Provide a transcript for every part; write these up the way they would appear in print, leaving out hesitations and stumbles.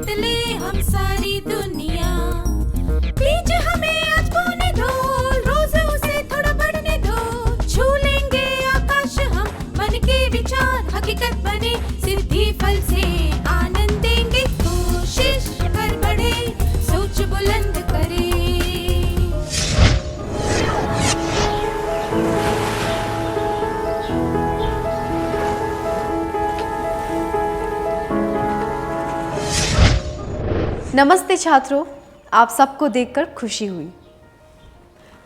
जीत ले हम सारी दुनिया। बीच हमें आज बोने दो, रोज उसे थोड़ा बढ़ने दो। छू लेंगे आकाश हम, मन के विचार हकीकत बने। सिद्धि फल से आनंद देंगे, कोशिश कर बढ़े, सोच बुलंद करे। नमस्ते छात्रों, आप सबको देखकर खुशी हुई।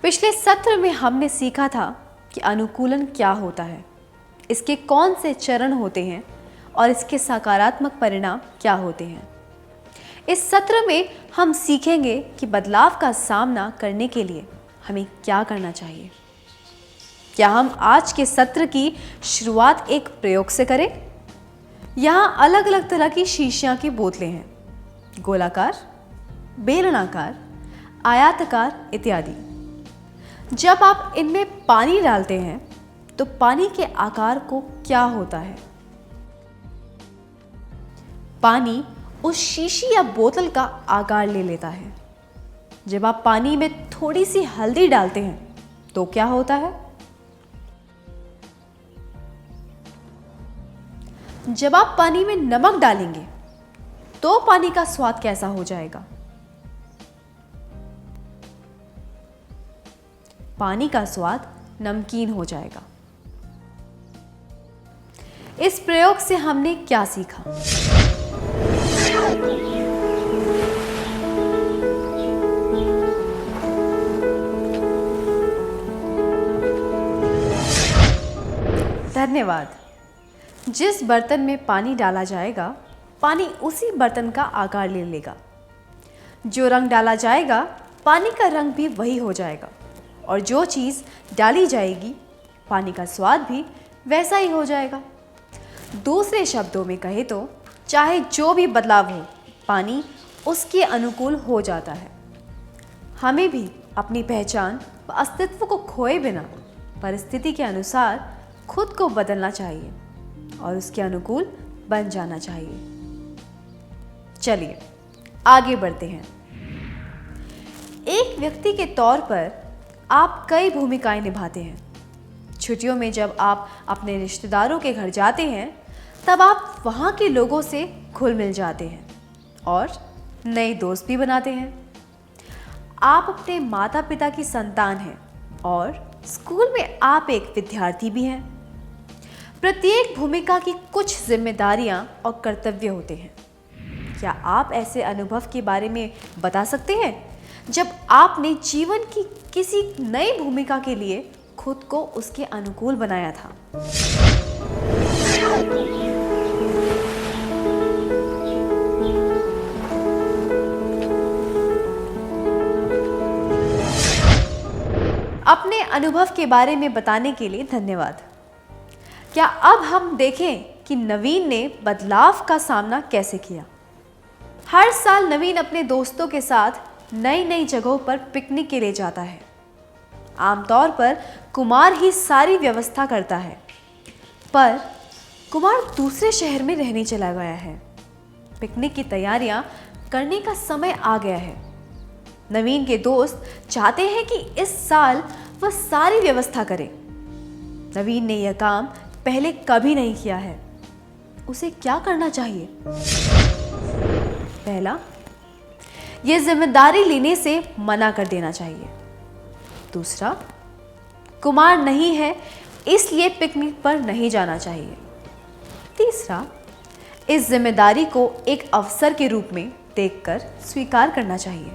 पिछले सत्र में हमने सीखा था कि अनुकूलन क्या होता है, इसके कौन से चरण होते हैं और इसके सकारात्मक परिणाम क्या होते हैं। इस सत्र में हम सीखेंगे कि बदलाव का सामना करने के लिए हमें क्या करना चाहिए। क्या हम आज के सत्र की शुरुआत एक प्रयोग से करें? यहाँ अलग अलग तरह की शीशियाँ की बोतलें हैं, गोलाकार, बेलनाकार, आयताकार इत्यादि। जब आप इनमें पानी डालते हैं तो पानी के आकार को क्या होता है? पानी उस शीशी या बोतल का आकार ले लेता है। जब आप पानी में थोड़ी सी हल्दी डालते हैं तो क्या होता है? जब आप पानी में नमक डालेंगे तो पानी का स्वाद कैसा हो जाएगा? पानी का स्वाद नमकीन हो जाएगा। इस प्रयोग से हमने क्या सीखा? धन्यवाद। जिस बर्तन में पानी डाला जाएगा, पानी उसी बर्तन का आकार ले लेगा। जो रंग डाला जाएगा, पानी का रंग भी वही हो जाएगा, और जो चीज़ डाली जाएगी, पानी का स्वाद भी वैसा ही हो जाएगा। दूसरे शब्दों में कहे तो चाहे जो भी बदलाव हो, पानी उसके अनुकूल हो जाता है। हमें भी अपनी पहचान व अस्तित्व को खोए बिना परिस्थिति के अनुसार खुद को बदलना चाहिए और उसके अनुकूल बन जाना चाहिए। चलिए आगे बढ़ते हैं। एक व्यक्ति के तौर पर आप कई भूमिकाएं निभाते हैं। छुट्टियों में जब आप अपने रिश्तेदारों के घर जाते हैं, तब आप वहाँ के लोगों से घुल मिल जाते हैं और नए दोस्त भी बनाते हैं। आप अपने माता पिता की संतान हैं और स्कूल में आप एक विद्यार्थी भी हैं। प्रत्येक भूमिका की कुछ जिम्मेदारियां और कर्तव्य होते हैं। क्या आप ऐसे अनुभव के बारे में बता सकते हैं जब आपने जीवन की किसी नई भूमिका के लिए खुद को उसके अनुकूल बनाया था? अपने अनुभव के बारे में बताने के लिए धन्यवाद। क्या अब हम देखें कि नवीन ने बदलाव का सामना कैसे किया। हर साल नवीन अपने दोस्तों के साथ नई नई जगहों पर पिकनिक के लिए जाता है। आमतौर पर कुमार ही सारी व्यवस्था करता है, पर कुमार दूसरे शहर में रहने चला गया है। पिकनिक की तैयारियां करने का समय आ गया है। नवीन के दोस्त चाहते हैं कि इस साल वह सारी व्यवस्था करे। नवीन ने यह काम पहले कभी नहीं किया है। उसे क्या करना चाहिए? पहला, यह जिम्मेदारी लेने से मना कर देना चाहिए। दूसरा, कुमार नहीं है इसलिए पिकनिक पर नहीं जाना चाहिए। तीसरा, इस जिम्मेदारी को एक अवसर के रूप में देखकर स्वीकार करना चाहिए।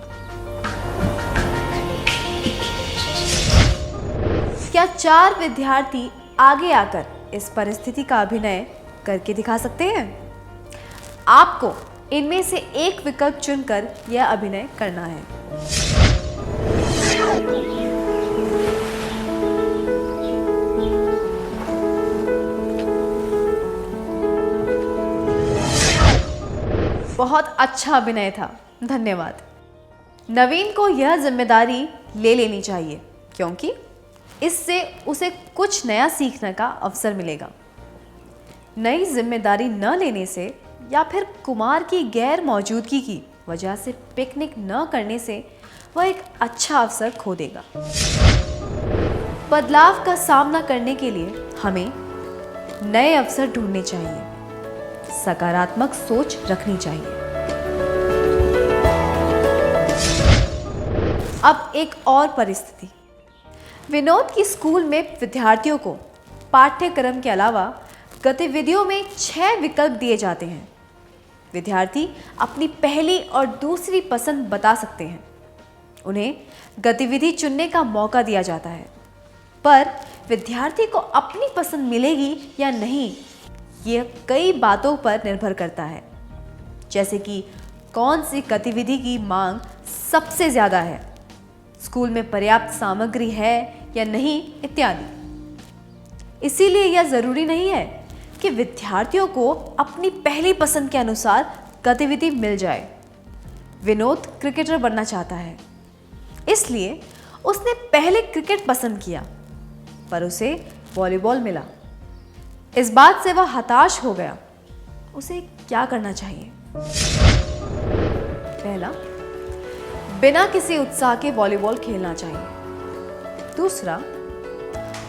क्या 4 विद्यार्थी आगे आकर इस परिस्थिति का अभिनय करके दिखा सकते हैं? आपको इनमें से एक विकल्प चुनकर यह अभिनय करना है। बहुत अच्छा अभिनय था, धन्यवाद। नवीन को यह जिम्मेदारी ले लेनी चाहिए क्योंकि इससे उसे कुछ नया सीखने का अवसर मिलेगा। नई जिम्मेदारी न लेने से या फिर कुमार की गैर मौजूदगी की वजह से पिकनिक न करने से वह एक अच्छा अवसर खो देगा। बदलाव का सामना करने के लिए हमें नए अवसर ढूंढने चाहिए, सकारात्मक सोच रखनी चाहिए। अब एक और परिस्थिति। विनोद की स्कूल में विद्यार्थियों को पाठ्यक्रम के अलावा गतिविधियों में 6 विकल्प दिए जाते हैं। विद्यार्थी अपनी पहली और दूसरी पसंद बता सकते हैं। उन्हें गतिविधि चुनने का मौका दिया जाता है, पर विद्यार्थी को अपनी पसंद मिलेगी या नहीं, यह कई बातों पर निर्भर करता है, जैसे कि कौन सी गतिविधि की मांग सबसे ज़्यादा है, स्कूल में पर्याप्त सामग्री है या नहीं, इत्यादि। इसीलिए यह ज़रूरी नहीं है कि विद्यार्थियों को अपनी पहली पसंद के अनुसार गतिविधि मिल जाए। विनोद क्रिकेटर बनना चाहता है, इसलिए उसने पहले क्रिकेट पसंद किया, पर उसे वॉलीबॉल मिला। इस बात से वह हताश हो गया। उसे क्या करना चाहिए? पहला, बिना किसी उत्साह के वॉलीबॉल खेलना चाहिए। दूसरा,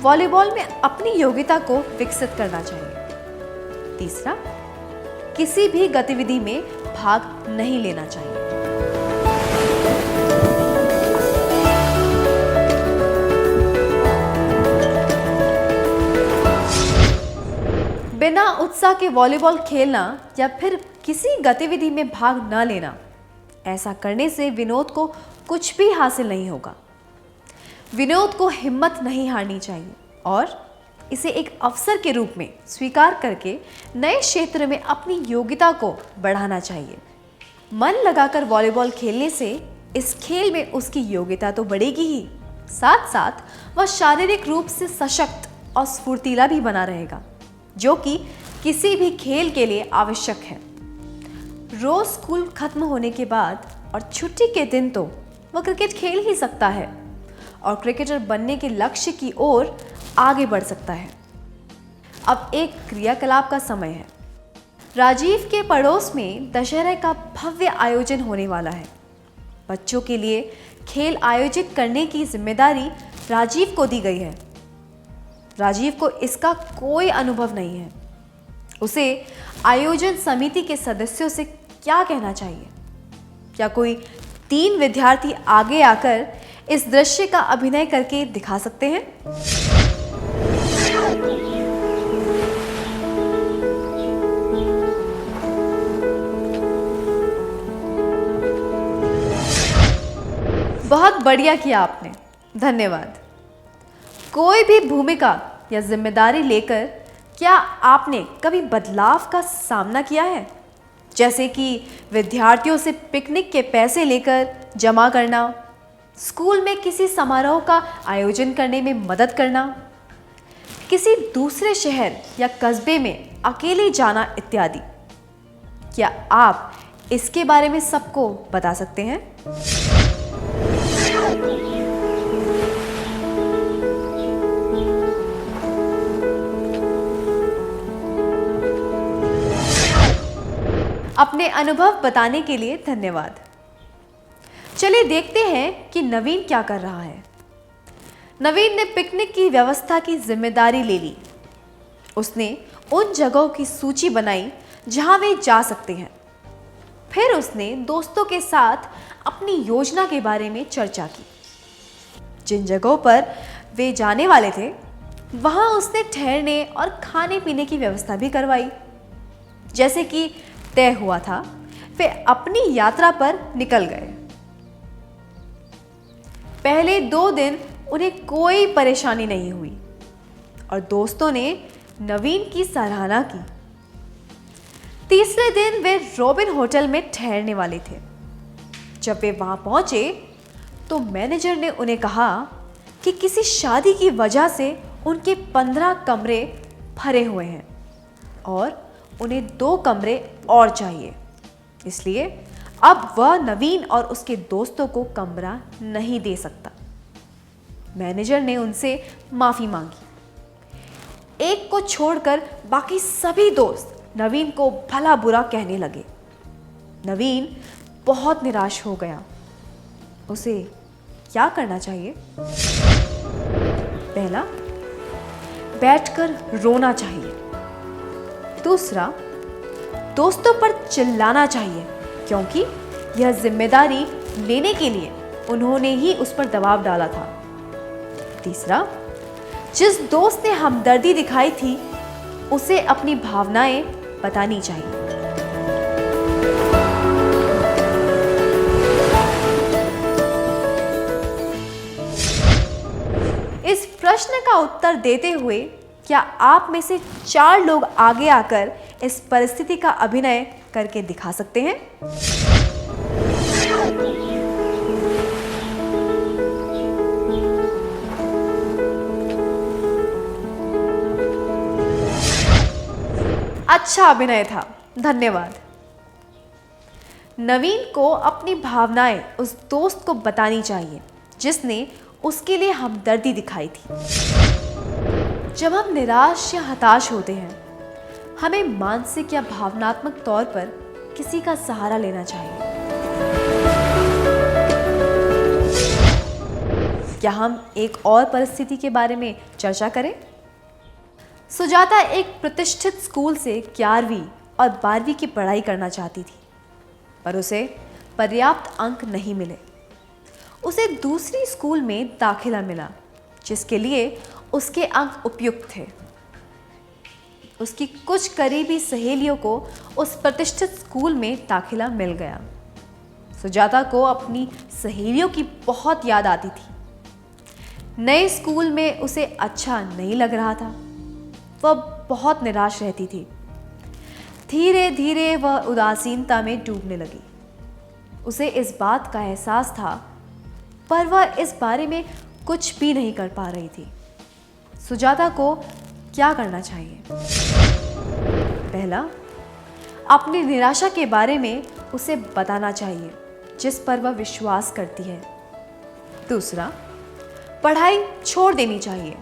वॉलीबॉल में अपनी योग्यता को विकसित करना चाहिए। तीसरा, किसी भी गतिविधि में भाग नहीं लेना चाहिए। बिना उत्साह के वॉलीबॉल खेलना या फिर किसी गतिविधि में भाग न लेना, ऐसा करने से विनोद को कुछ भी हासिल नहीं होगा। विनोद को हिम्मत नहीं हारनी चाहिए और इसे एक अवसर के रूप में स्वीकार करके नए क्षेत्र में अपनी योग्यता को बढ़ाना चाहिए। मन लगाकर वॉलीबॉल खेलने से इस खेल में उसकी योग्यता तो बढ़ेगी ही, साथ साथ वह शारीरिक रूप से सशक्त और स्फूर्तिला भी बना रहेगा, जो कि किसी भी खेल के लिए आवश्यक है। रोज स्कूल खत्म होने के बाद और छुट्टी के दिन तो वह क्रिकेट खेल ही सकता है और क्रिकेटर बनने के लक्ष्य की ओर आगे बढ़ सकता है। अब एक क्रियाकलाप का समय है। राजीव के पड़ोस में दशहरा का भव्य आयोजन होने वाला है। बच्चों के लिए खेल आयोजित करने की जिम्मेदारी राजीव को दी गई है। राजीव को इसका कोई अनुभव नहीं है। उसे आयोजन समिति के सदस्यों से क्या कहना चाहिए? क्या कोई 3 विद्यार्थी आगे आकर इस दृश्य का अभिनय करके दिखा सकते हैं? बहुत बढ़िया किया आपने, धन्यवाद। कोई भी भूमिका या जिम्मेदारी लेकर क्या आपने कभी बदलाव का सामना किया है? जैसे कि विद्यार्थियों से पिकनिक के पैसे लेकर जमा करना, स्कूल में किसी समारोह का आयोजन करने में मदद करना, किसी दूसरे शहर या कस्बे में अकेले जाना इत्यादि। क्या आप इसके बारे में सबको बता सकते हैं? अपने अनुभव बताने के लिए धन्यवाद। चलिए देखते हैं कि नवीन क्या कर रहा है। नवीन ने पिकनिक की व्यवस्था की जिम्मेदारी ले ली। उसने उन जगहों की सूची बनाई जहां वे जा सकते हैं। फिर उसने दोस्तों के साथ अपनी योजना के बारे में चर्चा की। जिन जगहों पर वे जाने वाले थे वहां उसने ठहरने और खाने पीने की व्यवस्था भी करवाई। जैसे कि तय हुआ था, वे अपनी यात्रा पर निकल गए। पहले 2 दिन उन्हें कोई परेशानी नहीं हुई और दोस्तों ने नवीन की सराहना की। तीसरे दिन वे रॉबिन होटल में ठहरने वाले थे। जब वे वहां पहुंचे तो मैनेजर ने उन्हें कहा कि किसी शादी की वजह से उनके 15 कमरे भरे हुए हैं और उन्हें 2 कमरे और चाहिए। इसलिए अब वह नवीन और उसके दोस्तों को कमरा नहीं दे सकता। मैनेजर ने उनसे माफी मांगी। एक को छोड़कर बाकी सभी दोस्त नवीन को भला बुरा कहने लगे। नवीन बहुत निराश हो गया। उसे क्या करना चाहिए? पहला, बैठकर रोना चाहिए। दूसरा, दोस्तों पर चिल्लाना चाहिए, क्योंकि यह जिम्मेदारी लेने के लिए उन्होंने ही उस पर दबाव डाला था। तीसरा, जिस दोस्त ने हमदर्दी दिखाई थी उसे अपनी भावनाएं बतानी चाहिए। इस प्रश्न का उत्तर देते हुए क्या आप में से 4 लोग आगे आकर इस परिस्थिति का अभिनय करके दिखा सकते हैं? अच्छा अभिनय था, धन्यवाद। नवीन को अपनी भावनाएं उस दोस्त को बतानी चाहिए जिसने उसके लिए हमदर्दी दिखाई थी। जब हम निराश या हताश होते हैं, हमें मानसिक या भावनात्मक तौर पर किसी का सहारा लेना चाहिए। क्या हम एक और परिस्थिति के बारे में चर्चा करें? सुजाता एक प्रतिष्ठित स्कूल से 11वीं और 12वीं की पढ़ाई करना चाहती थी, पर उसे पर्याप्त अंक नहीं मिले। उसे दूसरी स्कूल में दाखिला मिला जिसके लिए उसके अंक उपयुक्त थे। उसकी कुछ करीबी सहेलियों को उस प्रतिष्ठित स्कूल में दाखिला मिल गया। सुजाता को अपनी सहेलियों की बहुत याद आती थी। नए स्कूल में उसे अच्छा नहीं लग रहा था। वह बहुत निराश रहती थी। धीरे धीरे वह उदासीनता में डूबने लगी। उसे इस बात का एहसास था, पर वह इस बारे में कुछ भी नहीं कर पा रही थी। सुजाता को क्या करना चाहिए? पहला, अपनी निराशा के बारे में उसे बताना चाहिए जिस पर वह विश्वास करती है। दूसरा, पढ़ाई छोड़ देनी चाहिए।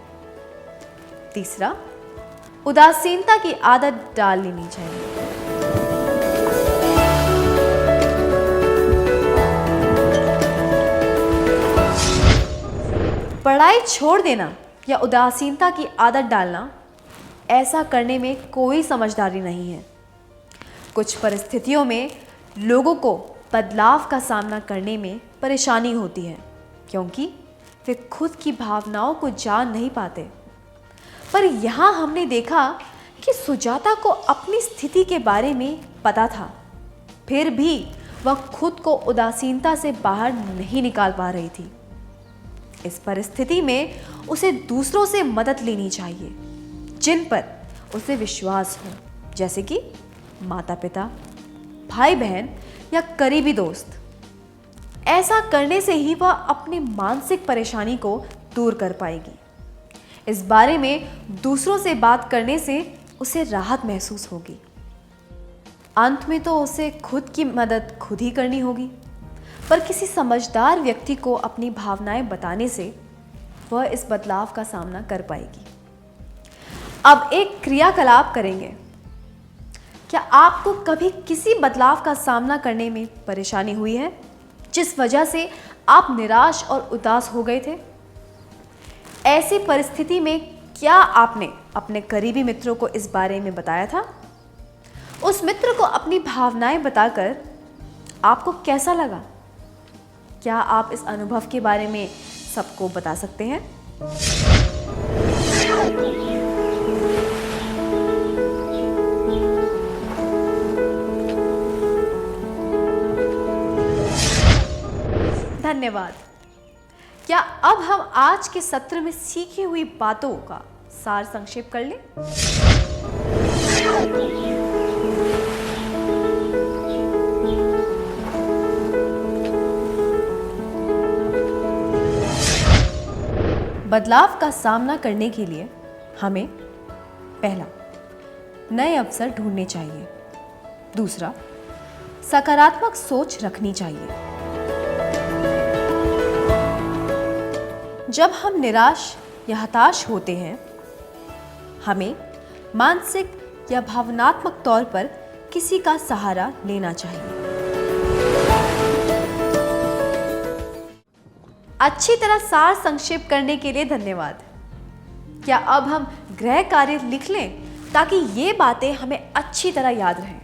तीसरा, उदासीनता की आदत डाल लेनी चाहिए। पढ़ाई छोड़ देना या उदासीनता की आदत डालना, ऐसा करने में कोई समझदारी नहीं है। कुछ परिस्थितियों में लोगों को बदलाव का सामना करने में परेशानी होती है क्योंकि वे खुद की भावनाओं को जान नहीं पाते। पर यहाँ हमने देखा कि सुजाता को अपनी स्थिति के बारे में पता था, फिर भी वह खुद को उदासीनता से बाहर नहीं निकाल पा रही थी। इस परिस्थिति में उसे दूसरों से मदद लेनी चाहिए जिन पर उसे विश्वास हो, जैसे कि माता पिता, भाई बहन या करीबी दोस्त। ऐसा करने से ही वह अपनी मानसिक परेशानी को दूर कर पाएगी। इस बारे में दूसरों से बात करने से उसे राहत महसूस होगी। अंत में तो उसे खुद की मदद खुद ही करनी होगी, पर किसी समझदार व्यक्ति को अपनी भावनाएं बताने से वह इस बदलाव का सामना कर पाएगी। अब एक क्रियाकलाप करेंगे। क्या आपको कभी किसी बदलाव का सामना करने में परेशानी हुई है जिस वजह से आप निराश और उदास हो गए थे? ऐसी परिस्थिति में क्या आपने अपने करीबी मित्रों को इस बारे में बताया था? उस मित्र को अपनी भावनाएं बताकर आपको कैसा लगा? क्या आप इस अनुभव के बारे में सबको बता सकते हैं? धन्यवाद। क्या अब हम आज के सत्र में सीखी हुई बातों का सार संक्षेप कर लें? बदलाव का सामना करने के लिए हमें पहला, नए अवसर ढूंढने चाहिए। दूसरा, सकारात्मक सोच रखनी चाहिए। जब हम निराश या हताश होते हैं, हमें मानसिक या भावनात्मक तौर पर किसी का सहारा लेना चाहिए। अच्छी तरह सार संक्षेप करने के लिए धन्यवाद। क्या अब हम गृह कार्य लिख लें ताकि ये बातें हमें अच्छी तरह याद रहें?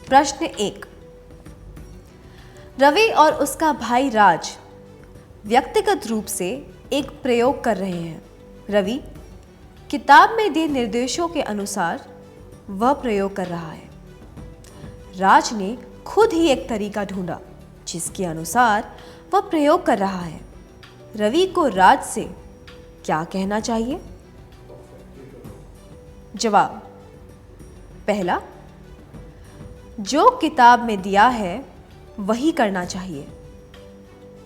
प्रश्न 1। रवि और उसका भाई राज व्यक्तिगत रूप से एक प्रयोग कर रहे हैं। रवि किताब में दिए निर्देशों के अनुसार वह प्रयोग कर रहा है। राज ने खुद ही एक तरीका ढूंढा जिसके अनुसार वह प्रयोग कर रहा है। रवि को राज से क्या कहना चाहिए? जवाब। पहला, जो किताब में दिया है वही करना चाहिए।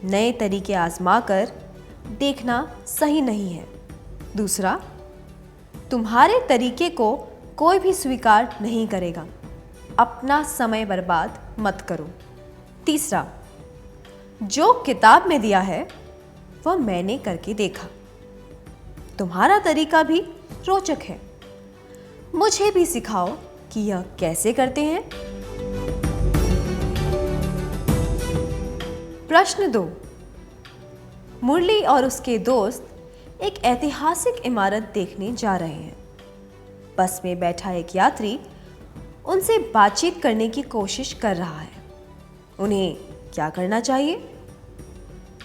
नए तरीके आजमाकर देखना सही नहीं है। दूसरा, तुम्हारे तरीके को कोई भी स्वीकार नहीं करेगा। अपना समय बर्बाद मत करो। तीसरा, जो किताब में दिया है वह मैंने करके देखा। तुम्हारा तरीका भी रोचक है। मुझे भी सिखाओ कि यह कैसे करते हैं। प्रश्न 2। मुरली और उसके दोस्त एक ऐतिहासिक इमारत देखने जा रहे हैं। बस में बैठा एक यात्री उनसे बातचीत करने की कोशिश कर रहा है। उन्हें क्या करना चाहिए?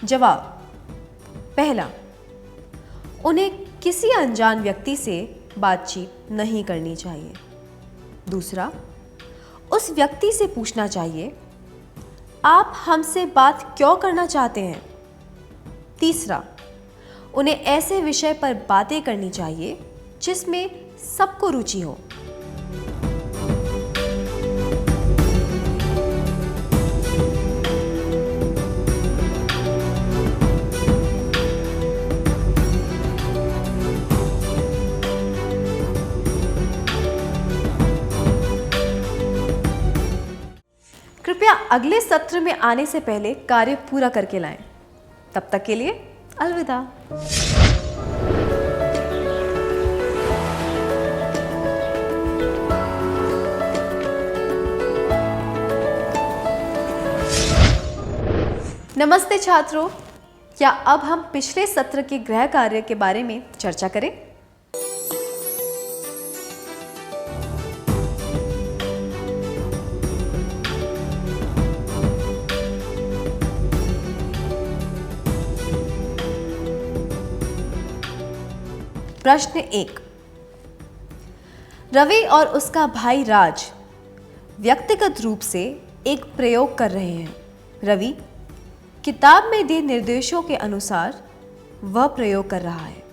जवाब। पहला, उन्हें किसी अनजान व्यक्ति से बातचीत नहीं करनी चाहिए। दूसरा, उस व्यक्ति से पूछना चाहिए, आप हमसे बात क्यों करना चाहते हैं? तीसरा, उन्हें ऐसे विषय पर बातें करनी चाहिए जिसमें सबको रुचि हो। कृपया अगले सत्र में आने से पहले कार्य पूरा करके लाएं। तब तक के लिए अलविदा। नमस्ते छात्रों, क्या अब हम पिछले सत्र के गृह कार्य के बारे में चर्चा करें? प्रश्न 1। रवि और उसका भाई राज व्यक्तिगत रूप से एक प्रयोग कर रहे हैं। रवि किताब में दिए निर्देशों के अनुसार वह प्रयोग कर रहा है।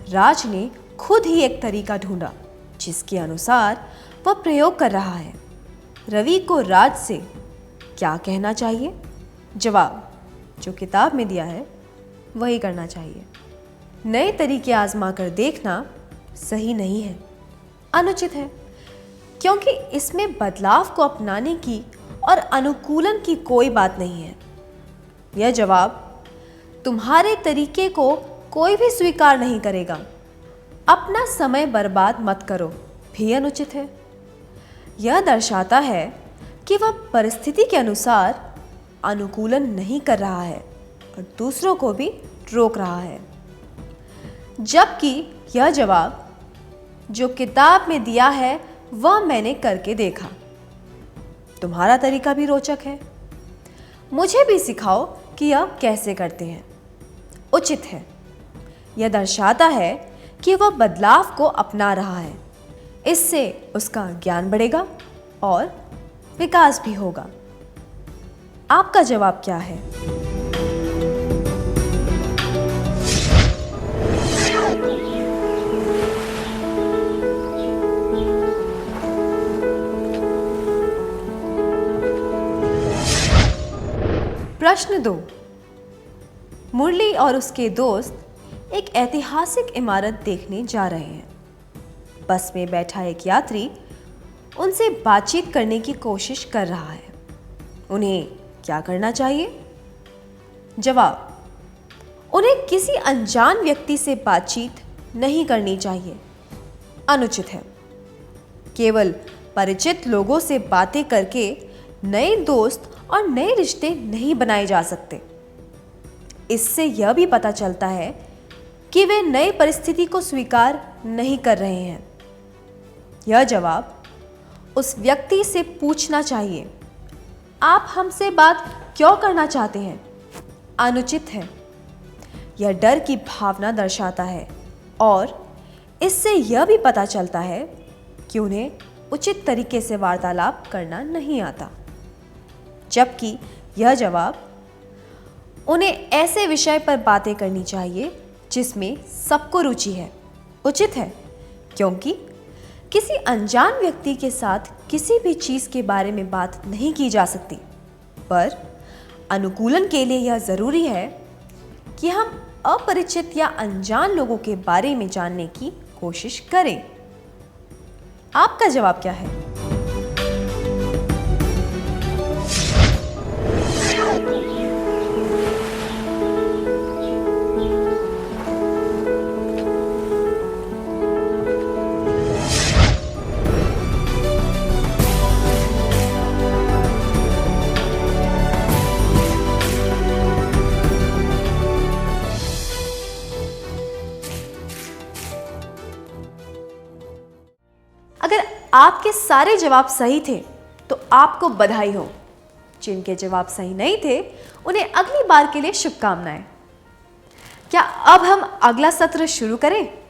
राज ने खुद ही एक तरीका ढूंढा जिसके अनुसार वह प्रयोग कर रहा है। रवि को राज से क्या कहना चाहिए? जवाब। जो किताब में दिया है वही करना चाहिए। नए तरीके आजमा कर देखना सही नहीं है, अनुचित है, क्योंकि इसमें बदलाव को अपनाने की और अनुकूलन की कोई बात नहीं है। यह जवाब तुम्हारे तरीके को कोई भी स्वीकार नहीं करेगा। अपना समय बर्बाद मत करो भी अनुचित है। यह दर्शाता है कि वह परिस्थिति के अनुसार अनुकूलन नहीं कर रहा है और दूसरों को भी रोक रहा है। जबकि यह जवाब, जो किताब में दिया है वह मैंने करके देखा। तुम्हारा तरीका भी रोचक है। मुझे भी सिखाओ कि यह कैसे करते हैं। उचित है। यह दर्शाता है कि वह बदलाव को अपना रहा है। इससे उसका ज्ञान बढ़ेगा और विकास भी होगा। आपका जवाब क्या है? प्रश्न 2। मुरली और उसके दोस्त एक ऐतिहासिक इमारत देखने जा रहे हैं। बस में बैठा एक यात्री उनसे बातचीत करने की कोशिश कर रहा है, उन्हें क्या करना चाहिए? जवाब: उन्हें किसी अनजान व्यक्ति से बातचीत नहीं करनी चाहिए, अनुचित है। केवल परिचित लोगों से बातें करके नए दोस्त और नए रिश्ते नहीं बनाए जा सकते। इससे यह भी पता चलता है कि वे नई परिस्थिति को स्वीकार नहीं कर रहे हैं। यह जवाब उस व्यक्ति से पूछना चाहिए, आप हमसे बात क्यों करना चाहते हैं? अनुचित है। यह डर की भावना दर्शाता है और इससे यह भी पता चलता है कि उन्हें उचित तरीके से वार्तालाप करना नहीं आता। जबकि यह जवाब उन्हें ऐसे विषय पर बातें करनी चाहिए जिसमें सबको रुचि है, उचित है, क्योंकि किसी अनजान व्यक्ति के साथ किसी भी चीज़ के बारे में बात नहीं की जा सकती। पर अनुकूलन के लिए यह ज़रूरी है कि हम अपरिचित या अनजान लोगों के बारे में जानने की कोशिश करें। आपका जवाब क्या है? अगर आपके सारे जवाब सही थे तो आपको बधाई हो। जिनके जवाब सही नहीं थे उन्हें अगली बार के लिए शुभकामनाएं। क्या अब हम अगला सत्र शुरू करें?